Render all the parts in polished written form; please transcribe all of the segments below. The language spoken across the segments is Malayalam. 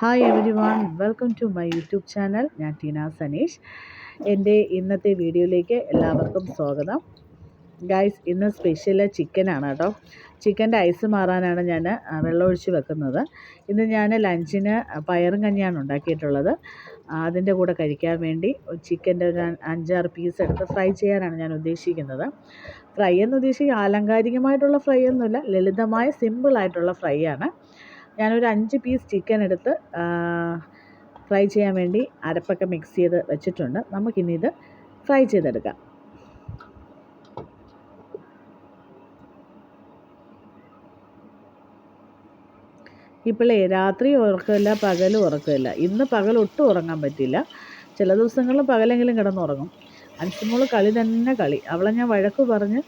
Hi everyone, welcome to my YouTube channel. ഞാൻ ടീന സനീഷ്. എൻ്റെ ഇന്നത്തെ വീഡിയോയിലേക്ക് എല്ലാവർക്കും സ്വാഗതം. ഗൈസ്, ഇന്ന് സ്പെഷ്യൽ ചിക്കനാണ് കേട്ടോ. ചിക്കൻ്റെ ഐസ് മാറാനാണ് ഞാൻ വെള്ളമൊഴിച്ച് വെക്കുന്നത്. ഇന്ന് ഞാൻ ലഞ്ചിന് പയറും കഞ്ഞിയാണ് ഉണ്ടാക്കിയിട്ടുള്ളത്. അതിൻ്റെ കൂടെ കഴിക്കാൻ വേണ്ടി ചിക്കൻ്റെ ഒരു 5-6 പീസ് എടുത്ത് ഫ്രൈ ചെയ്യാനാണ് ഞാൻ ഉദ്ദേശിക്കുന്നത്. ഫ്രൈ എന്ന് ഉദ്ദേശിക്കുക ആലങ്കാരികമായിട്ടുള്ള ഫ്രൈ ഒന്നുമില്ല, ലളിതമായ സിമ്പിളായിട്ടുള്ള ഫ്രൈ ആണ്. ഞാനൊരു 5 പീസ് ചിക്കൻ എടുത്ത് ഫ്രൈ ചെയ്യാൻ വേണ്ടി അരപ്പൊക്കെ മിക്സ് ചെയ്ത് വെച്ചിട്ടുണ്ട്. നമുക്കിനി ഇത് ഫ്രൈ ചെയ്തെടുക്കാം. ഇപ്പോഴേ രാത്രി ഉറക്കമില്ല, പകലും ഉറക്കമില്ല. ഇന്ന് പകൽ ഒട്ടും ഉറങ്ങാൻ പറ്റില്ല. ചില ദിവസങ്ങളിൽ പകലെങ്കിലും കിടന്നുറങ്ങും. അൻസുമോള് കളി തന്നെ കളി. അവളെ ഞാൻ വഴക്ക് പറഞ്ഞ്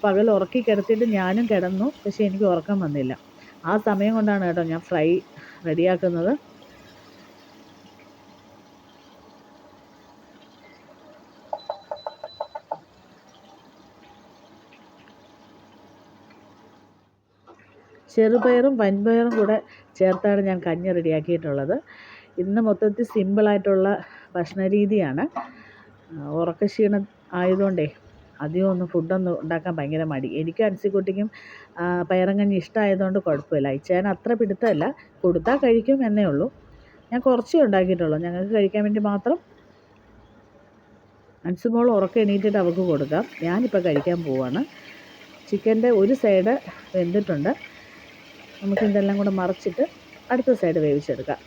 പകൽ ഉറക്കി കിടത്തിയിട്ട് ഞാനും കിടന്നു. പക്ഷേ എനിക്ക് ഉറക്കം വന്നില്ല. ആ സമയം കൊണ്ടാണ് കേട്ടോ ഞാൻ ഫ്രൈ റെഡിയാക്കുന്നത്. ചെറുപയറും വൻപയറും കൂടെ ചേർത്താണ് ഞാൻ കഞ്ഞി റെഡിയാക്കിയിട്ടുള്ളത്. ഇന്ന് മൊത്തത്തിൽ സിമ്പിളായിട്ടുള്ള ഭക്ഷണ രീതിയാണ്. ഉറക്കക്ഷീണം ആയതുകൊണ്ടേ അധികമൊന്നും ഫുഡൊന്നും ഉണ്ടാക്കാൻ ഭയങ്കര മടി. എനിക്കും അൻസിക്കുട്ടിക്കും പയറും കഞ്ഞി ഇഷ്ടമായതുകൊണ്ട് കുഴപ്പമില്ല. ഇച്ചായൻ അത്ര പിടുത്തമല്ല, കൊടുത്താൽ കഴിക്കും എന്നേ ഉള്ളൂ. ഞാൻ കുറച്ചേ ഉണ്ടാക്കിയിട്ടുള്ളൂ, ഞങ്ങൾക്ക് കഴിക്കാൻ വേണ്ടി മാത്രം. അൻസുമോൾ ഉറക്കം എണീറ്റിട്ട് അവൾക്ക് കൊടുക്കാം. ഞാനിപ്പോൾ കഴിക്കാൻ പോവാണ്. ചിക്കൻ്റെ ഒരു സൈഡ് വെന്തിട്ടുണ്ട്. നമുക്കിതെല്ലാം കൂടെ മറച്ചിട്ട് അടുത്ത സൈഡ് വേവിച്ചെടുക്കാം.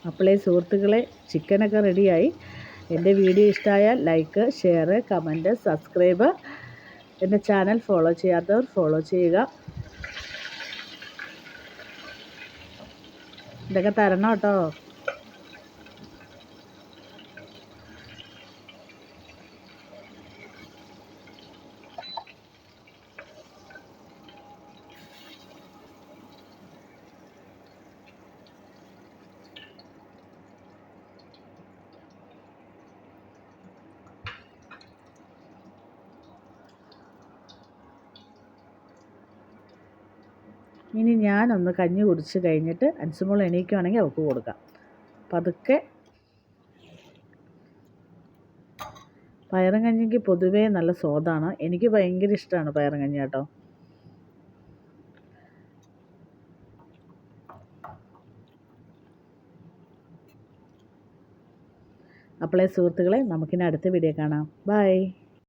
അപ്പോളേ സുഹൃത്തുക്കളെ, ചിക്കനൊക്കെ റെഡിയായി. എൻ്റെ വീഡിയോ ഇഷ്ടമായാൽ ലൈക്ക്, ഷെയർ, കമൻറ്റ്, സബ്സ്ക്രൈബ്. എൻ്റെ ചാനൽ ഫോളോ ചെയ്യാത്തവർ ഫോളോ ചെയ്യുക. ഇതൊക്കെ തരണം കേട്ടോ. ഇനി ഞാനൊന്ന് കഞ്ഞി കുടിച്ച് കഴിഞ്ഞിട്ട് അൻസുമോൾ എണീക്കുകയാണെങ്കിൽ അവൾക്ക് കൊടുക്കാം. പതുക്കെ. പയറും കഞ്ഞിക്ക് പൊതുവേ നല്ല സ്വാദാണ്. എനിക്ക് ഭയങ്കര ഇഷ്ടമാണ് പയറും കഞ്ഞി കേട്ടോ. അപ്പോളേ സുഹൃത്തുക്കളെ, നമുക്കിനി അടുത്ത വീഡിയോ കാണാം. ബൈ.